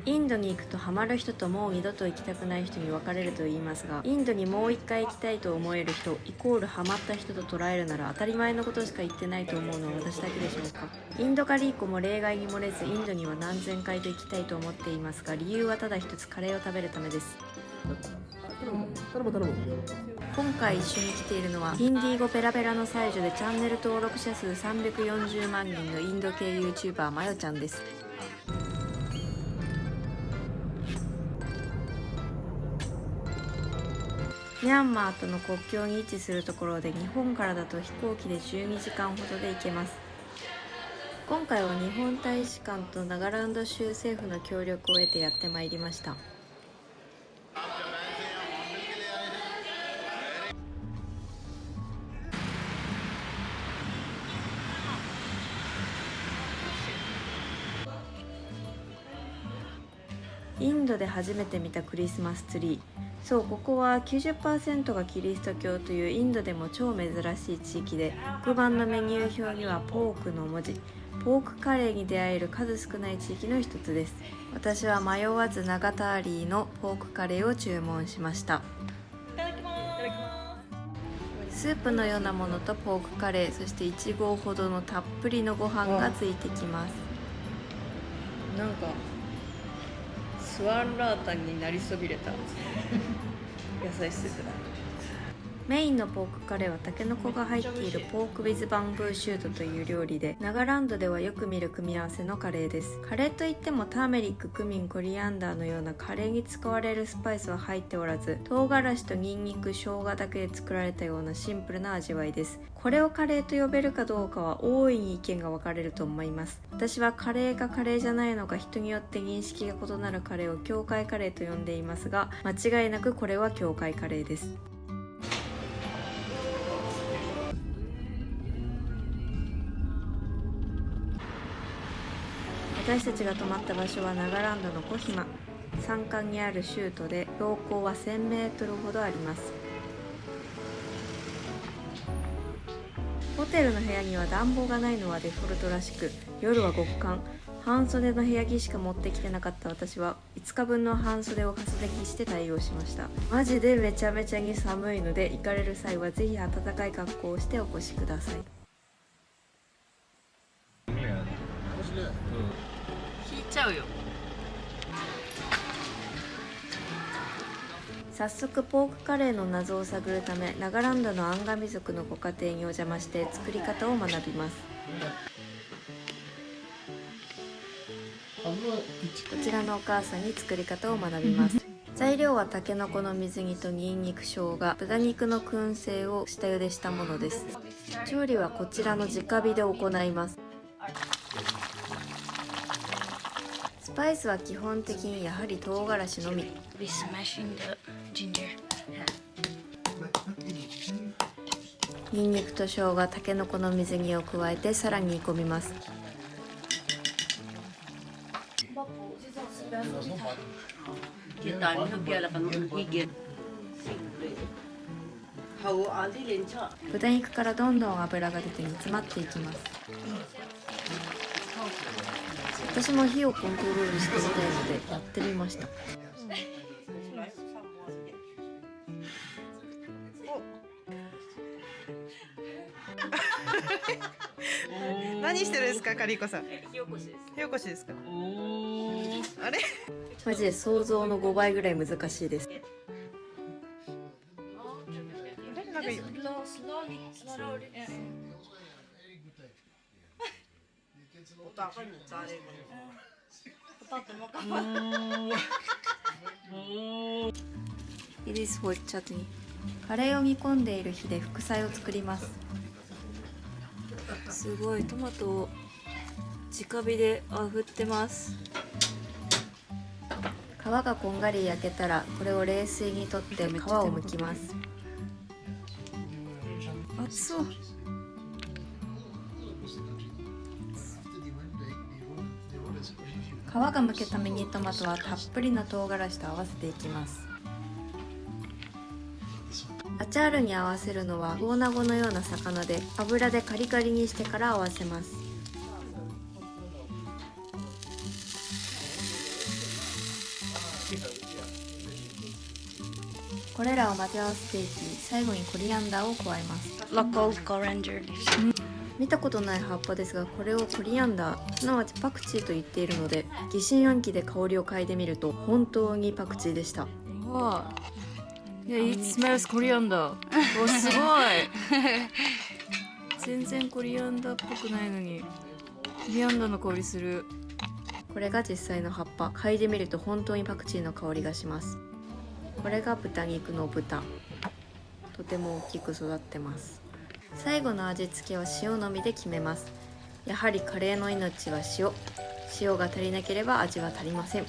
インドに行くとハマる人ともう二度と行きたくない人に分かれると言いますが、インドにもう一回行きたいと思える人イコールハマった人と捉えるなら、当たり前のことしか言ってないと思うのは私だけでしょうか。インドカリーコも例外に漏れずインドには何千回と行きたいと思っていますが、理由はただ一つ、カレーを食べるためです。今回一緒に来ているのはヒンディー語ペラペラの才女でチャンネル登録者数340万人のインド系 YouTuber マヨちゃんです。ミャンマーとの国境に位置するところで、日本からだと飛行機で12時間ほどで行けます。今回は日本大使館とナガランド州政府の協力を得てやってまいりました。インドで初めて見たクリスマスツリー。そう、ここは 90% がキリスト教というインドでも超珍しい地域で、黒板のメニュー表にはポークの文字。ポークカレーに出会える数少ない地域の一つです。私は迷わずナガターリーのポークカレーを注文しました。スープのようなものとポークカレー、そして1合ほどのたっぷりのご飯がついてきます。なんかスワンラータンになりそびれた野菜スープだ。メインのポークカレーはタケノコが入っているポークウィズバンブーシュートという料理で、ナガランドではよく見る組み合わせのカレーです。カレーといってもターメリック、クミン、コリアンダーのようなカレーに使われるスパイスは入っておらず、唐辛子とニンニク、生姜だけで作られたようなシンプルな味わいです。これをカレーと呼べるかどうかは大いに意見が分かれると思います。私はカレーかカレーじゃないのか、人によって認識が異なるカレーを教会カレーと呼んでいますが、間違いなくこれは教会カレーです。私たちが泊まった場所はナガランドのコヒマ。山間にある州都で、標高は1000メートルほどあります。ホテルの部屋には暖房がないのはデフォルトらしく、夜は極寒。半袖の部屋着しか持ってきてなかった私は5日分の半袖を重ね着して対応しました。マジでめちゃめちゃに寒いので、行かれる際はぜひ暖かい格好をしてお越しください。引いちゃうよ。早速ポークカレーの謎を探るため、ナガランドのアンガミ族のご家庭にお邪魔して作り方を学びます。こちらのお母さんに作り方を学びます。材料はタケノコの水煮とニンニク、生姜、豚肉の燻製を下茹でしたものです。調理はこちらの直火で行います。スパイスは基本的にやはり唐辛子のみ。ニンニクと生姜、タケノコの水煮を加えてさらに煮込みます。豚肉からどんどん脂が出て煮詰まっていきます。私も火をコントロールしてみたいのでやってみました。何してるんですか、カリコさん。火起こしです。火起こしですか。あれ？マジで想像の5倍ぐらい難しいです。なんかIt is for chutney。カレーを煮込んでいる火で副菜を作ります。すごい、トマトを直火で振ってます。皮がこんがり焼けたら、これを冷水にとって皮を剥きます。熱そう。皮が剥けたミニトマトはたっぷりの唐辛子と合わせていきます。アチャールに合わせるのはオオナゴのような魚で、油でカリカリにしてから合わせます。これらを混ぜ合わせていき、最後にコリアンダーを加えます。 Local coriander leaves. 見たことない葉っぱですが、これをコリアンダー、すなわちパクチーと言っているので、疑心暗鬼で香りを嗅いでみると本当にパクチーでした。わあ、いや、it smells coriander。お、すごい。全然コリアンダーっぽくないのにコリアンダーの香りする。これが実際の葉っぱ、嗅いでみると本当にパクチーの香りがします。これが豚肉の豚、とても大きく育ってます。最後の味付けは塩のみで決めます。やはりカレーの命は塩。塩が足りなければ味は足りません。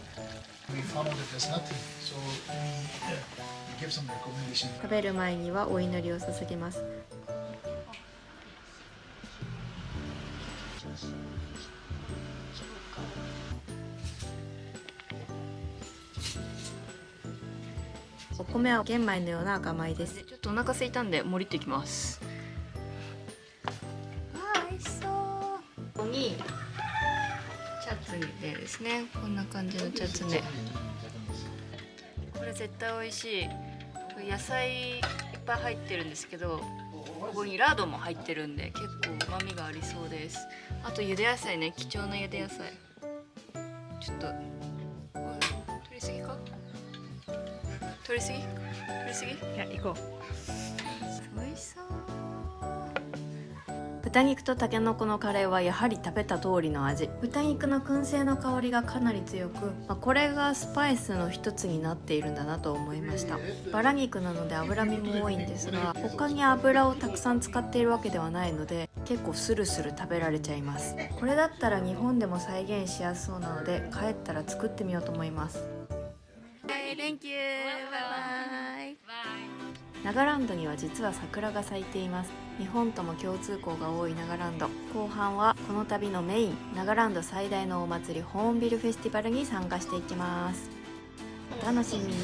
食べる前にはお祈りを捧げます。お米は玄米のような赤米です。ちょっとお腹空いたんで盛りっていきます。美味しそう。ここにチャツネですね。こんな感じのチャツネ。これ絶対美味しい。野菜いっぱい入ってるんですけど、ここにラードも入ってるんで結構旨味がありそうです。あと茹で野菜ね、貴重な茹で野菜。ちょっと取りすぎか？取りすぎ？取りすぎ？いや、行こう。美味しそう。豚肉とたけのこのカレーはやはり食べた通りの味。豚肉の燻製の香りがかなり強く、これがスパイスの一つになっているんだなと思いました。バラ肉なので脂身も多いんですが、他に油をたくさん使っているわけではないので、結構スルスル食べられちゃいます。これだったら日本でも再現しやすそうなので、帰ったら作ってみようと思います。Thank you. バイバイ。ナガランドには実は桜が咲いています。日本とも共通項が多いナガランド。後半はこの旅のメイン、ナガランド最大のお祭りホーンビルフェスティバルに参加していきます。お楽しみに。